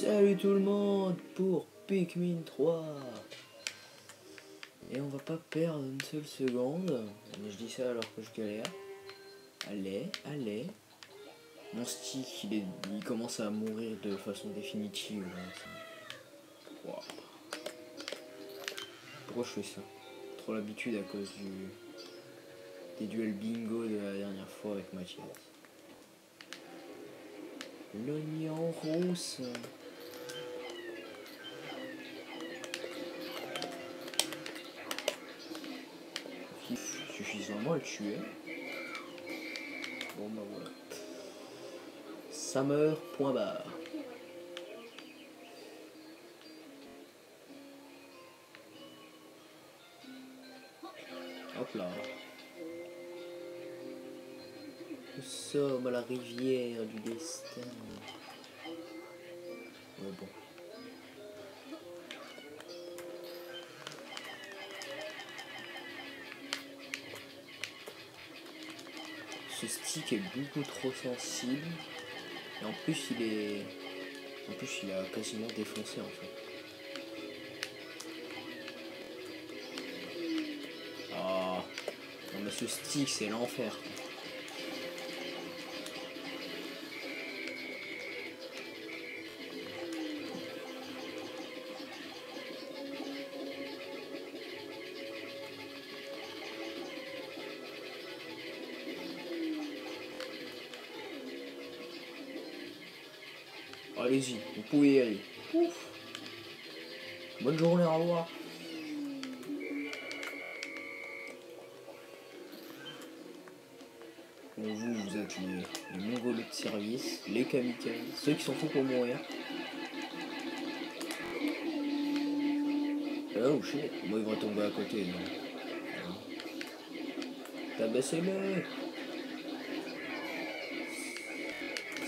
Salut tout le monde pour Pikmin 3. Et on va pas perdre une seule seconde. Mais je dis ça alors que je galère. Allez. Mon stick il commence à mourir de façon définitive. Wow. Pourquoi je fais ça? Trop l'habitude à cause des duels bingo de la dernière fois avec Mathias. L'oignon rousse. Suffisamment à le tuer. Bon bah voilà. Ça meurt, point barre. Hop là. Nous sommes à la rivière du destin. Ouais, bon. Ce stick est beaucoup trop sensible. Et en plus il a quasiment défoncé en fait. Ah non mais ce stick c'est l'enfer. Allez-y, vous pouvez y aller. Ouf. Bonne journée, au revoir. Bon, vous êtes les mongolais de service, les kamikazes, ceux qui sont fous pour mourir. Oh shit, moi ils vont tomber à côté. Tabassez-les.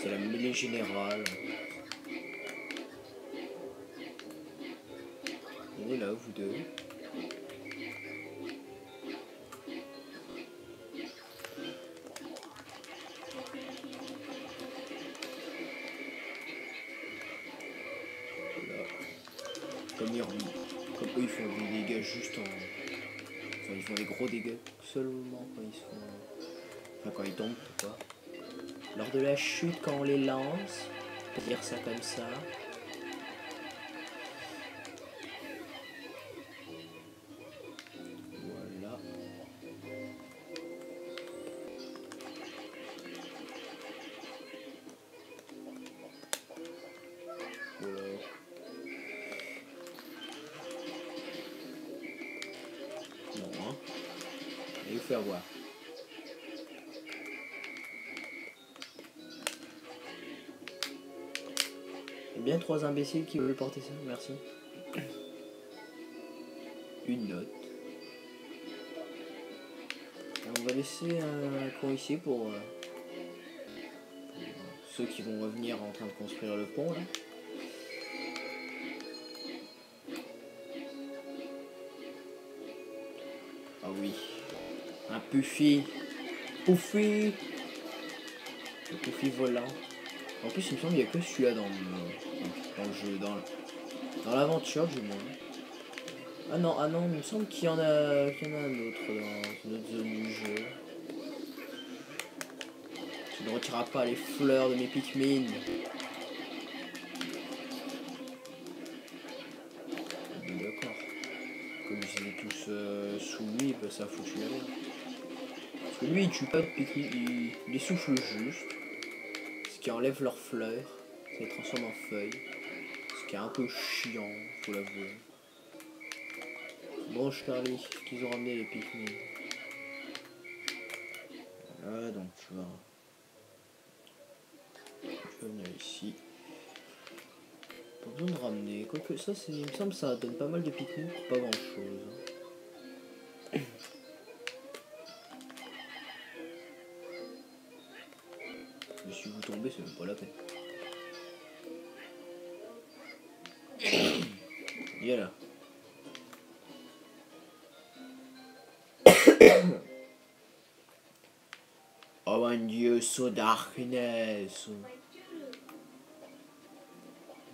C'est la mêlée générale. On est là, vous deux. Voilà. Comme eux ils font des dégâts juste en... Enfin ils font des gros dégâts seulement quand ils sont... Enfin quand ils tombent quoi. Lors de la chute quand on les lance. On peut dire ça comme ça. Voilà. Voilà. Non hein. Et vous faire voir. Bien 3 imbéciles qui veulent porter ça, merci. Une note. Et on va laisser un coin ici pour ceux qui vont revenir en train de construire le pont là. Ah oui. Un Puffy. Puffy. Le Puffy volant. En plus il me semble qu'il n'y a que celui-là dans le jeu, dans l'aventure du moins. Ah non, il me semble qu'il y en a un autre dans une autre zone du jeu. Tu ne retireras pas les fleurs de mes Pikmin. D'accord. Comme ils étaient tous sous lui, bah, ça a foutu la merde. Parce que lui il tue pas de Pikmin, il les souffle juste. Ce qui enlève leurs fleurs. Ça les transforme en feuilles. Ce qui est un peu chiant, faut l'avouer. Bon Charlie, qu'ils ont ramené les Pikmin. Voilà, donc tu vas venir ici. Pas besoin de ramener, quoique ça c'est. Il me semble que ça donne pas mal de Pikmin pour pas grand chose. Mais si vous tombez, c'est même pas la peine. Viens là. Oh mon dieu, so darkness.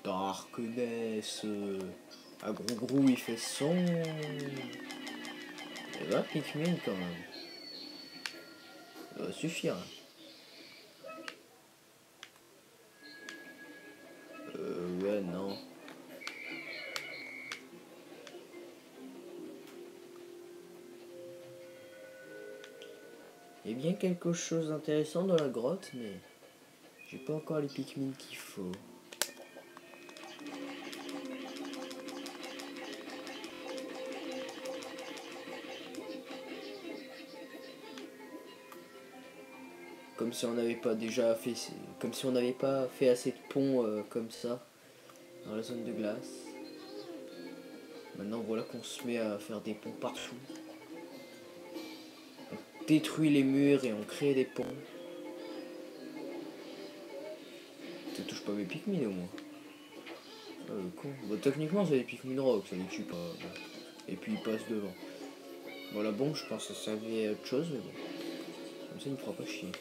Darkness. À Grou il fait son. Et bah Pikmin quand même. Ça va suffire. Ouais non. Il y a bien quelque chose d'intéressant dans la grotte, mais j'ai pas encore les Pikmin qu'il faut. Comme si on n'avait pas déjà fait, comme si on n'avait pas fait assez de ponts comme ça dans la zone de glace. Maintenant voilà qu'on se met à faire des ponts partout. On détruit les murs et on crée des ponts. Ça touche pas mes Pikmin au moins. Ah, le con. Bah, techniquement c'est des Pikmin rock, ça les tue pas. Et puis ils passent devant. Voilà bon je pense que ça servait à autre chose mais bon. Comme ça il me fera pas chier.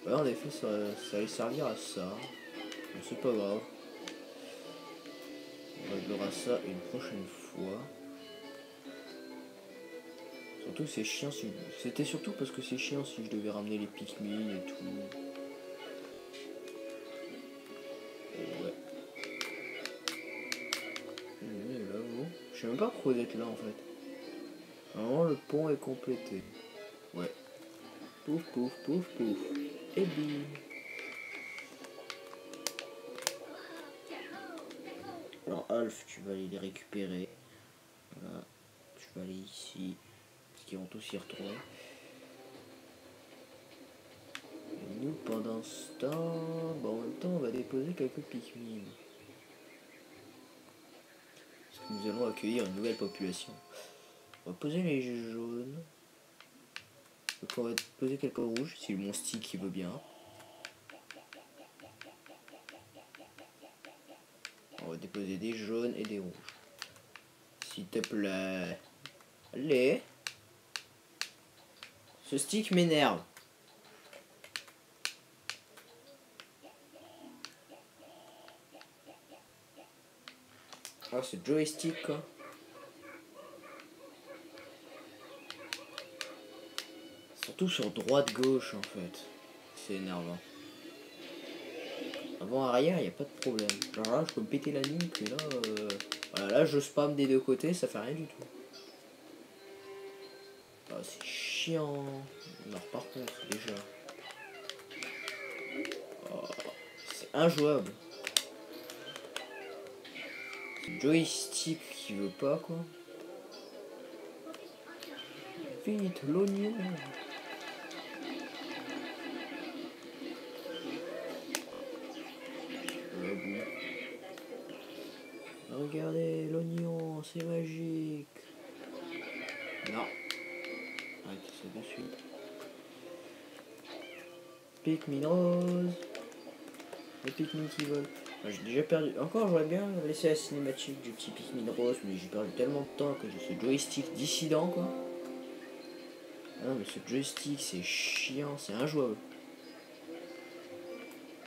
Ouais, en effet ça allait servir à ça. Bon, c'est pas grave. On réglera ça une prochaine fois. Surtout c'est chiant si... C'était surtout parce que c'est chiant si je devais ramener les Pikmin et tout. Ouais. Là-haut. Je sais même pas pourquoi d'être là en fait. Normalement le pont est complété. Ouais. Pouf pouf pouf pouf. Et bim. Alors Alf, tu vas aller les récupérer. Voilà. Tu vas aller ici. Parce qu'ils vont tous y retourner. Et nous pendant ce temps. Bon en même temps on va déposer quelques Pikmin. Parce que nous allons accueillir une nouvelle population. On va poser les jaunes. Donc on va poser quelques rouges si mon stick il veut bien. On va déposer des jaunes et des rouges. S'il te plaît. Allez. Ce stick m'énerve. Ah, c'est joystick quoi. Surtout sur droite-gauche en fait. C'est énervant. Avant arrière, il n'y a pas de problème. Genre là, je peux me péter la nuque, mais là, voilà, là, je spam des deux côtés, ça fait rien du tout. Ah, c'est chiant. Alors par contre, déjà, oh, c'est injouable. C'est joystick qui veut pas quoi. Vite, l'oignon. Regardez l'oignon, c'est magique. Non. Arrête ça de suite. Pikmin rose. Les Pikmin qui volent. J'ai déjà perdu. Encore, j'aurais bien laissé la cinématique du petit Pikmin rose, mais j'ai perdu tellement de temps que j'ai ce joystick dissident quoi. Ah non, mais ce joystick c'est chiant, c'est injouable.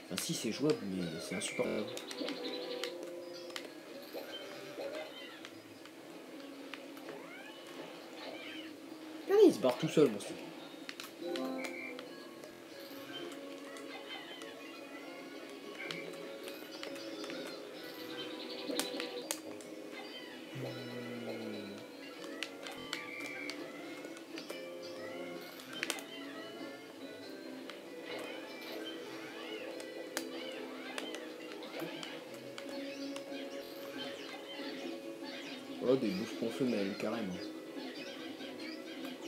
Enfin, si c'est jouable, mais c'est insupportable. Allez, il se barre tout seul, mon stick. Oh, des bouffons femelles, carrément.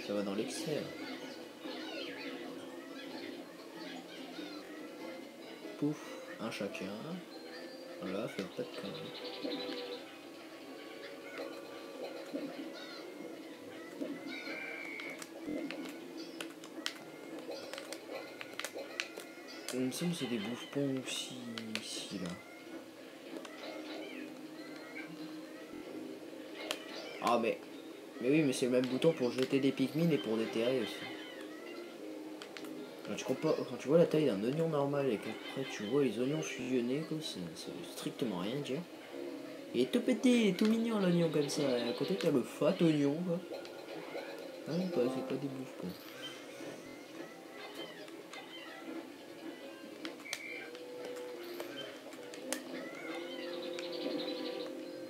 Ça va dans l'excès. Pouf, un chacun. Voilà, faites pas de conneries. Il me semble que c'est des bouffons aussi ici, là. Ah mais oui, mais c'est le même bouton pour jeter des Pikmin et pour déterrer aussi. Quand tu vois la taille d'un oignon normal et qu'après tu vois les oignons fusionnés, quoi, ça veut strictement rien dire. Il est tout petit, il est tout mignon l'oignon comme ça, et à côté t'as le fat oignon, quoi. Ah, c'est pas des bouffes, quoi.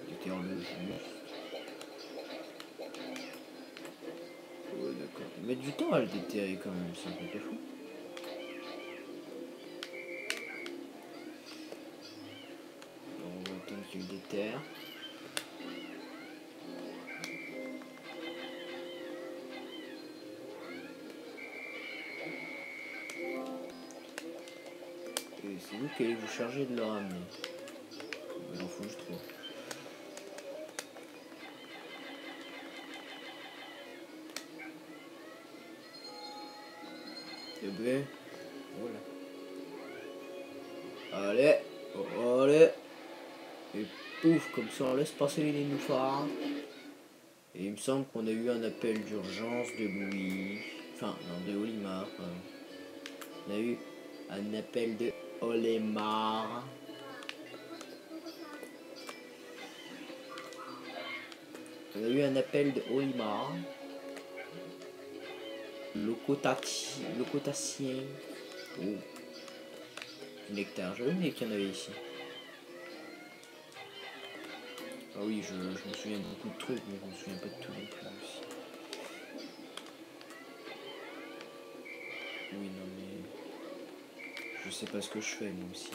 Déterre le jus. Ouais, d'accord. Ils mettent du temps à le déterrer quand même, c'est un peu fou. On va attendre qu'il déterre. Et c'est vous qui allez vous charger de le ramener. Il en faut juste 3. Et ben, voilà. Allez, allez. Et pouf, comme ça on laisse passer les nénuphars. Et il me semble qu'on a eu un appel d'urgence de Louis. Enfin, non, de Olimar. On a eu un appel de Olimar. On a eu un appel de Olimar. Locotacien. Oh. Du nectar. J'avais oublié qu'il y en avait ici. Ah oui, je me souviens de beaucoup de trucs, mais je me souviens pas de tout non plus aussi. Oui, non, mais je sais pas ce que je fais moi aussi.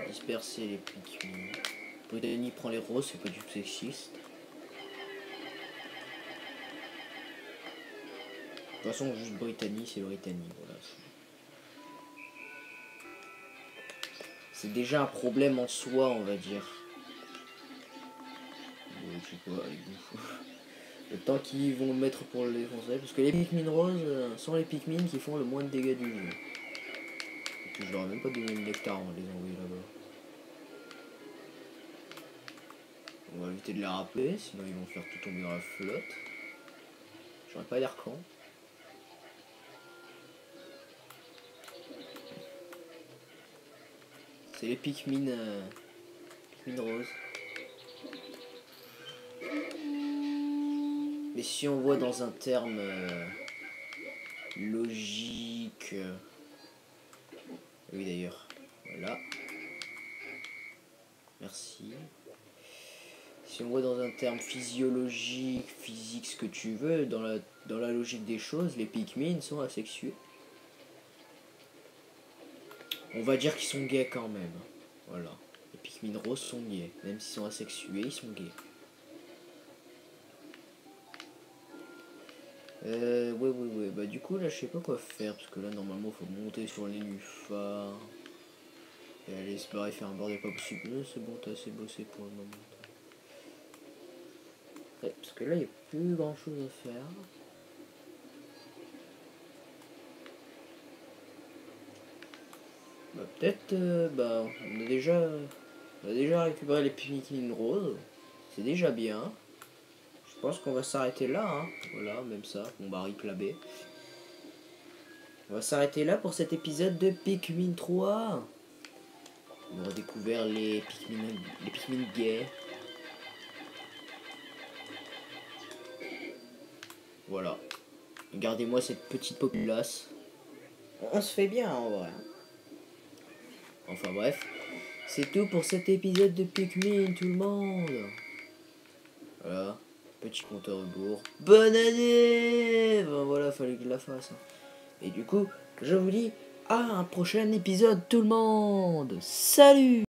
Disperser les Pikmin. Brittany prend les roses, c'est pas du tout sexiste. De toute façon, juste Brittany, c'est Brittany, voilà. C'est déjà un problème en soi, on va dire. Je sais pas, les bouffes. Le temps qu'ils vont mettre pour le défoncer, parce que les Pikmin roses sont les Pikmin qui font le moins de dégâts du jeu. Et puis je leur ai même pas donné le nectar, on va les envoyer là-bas. On va éviter de les rappeler, sinon ils vont faire tout tomber dans la flotte. J'aurais pas l'air con. C'est les Pikmin, Pikmin roses. Mais si on voit dans un terme logique... oui d'ailleurs, voilà. Merci. Si on voit dans un terme physiologique, physique, ce que tu veux, dans la logique des choses, les Pikmin sont asexués. On va dire qu'ils sont gays quand même. Voilà. Les Pikmin roses sont gays. Même s'ils sont asexués, ils sont gays. Ouais. Bah du coup là je sais pas quoi faire. Parce que là normalement faut monter sur les nénuphars. Et aller se barrer faire un bordel pas possible. C'est bon, t'as assez bossé pour le moment. Ouais, parce que là il n'y a plus grand chose à faire. Bah peut-être on a déjà récupéré les Pikmin roses. C'est déjà bien. Je pense qu'on va s'arrêter là, hein. Voilà, même ça, on va reclamer. On va s'arrêter là pour cet épisode de Pikmin 3. On aura découvert les Pikmin gays. Voilà. Regardez-moi cette petite populace. On se fait bien en vrai. Enfin bref. C'est tout pour cet épisode de Pikmin, tout le monde. Voilà. Petit compte à rebours. Bonne année! Ben voilà, fallait que je la fasse. Et du coup, je vous dis à un prochain épisode, tout le monde. Salut!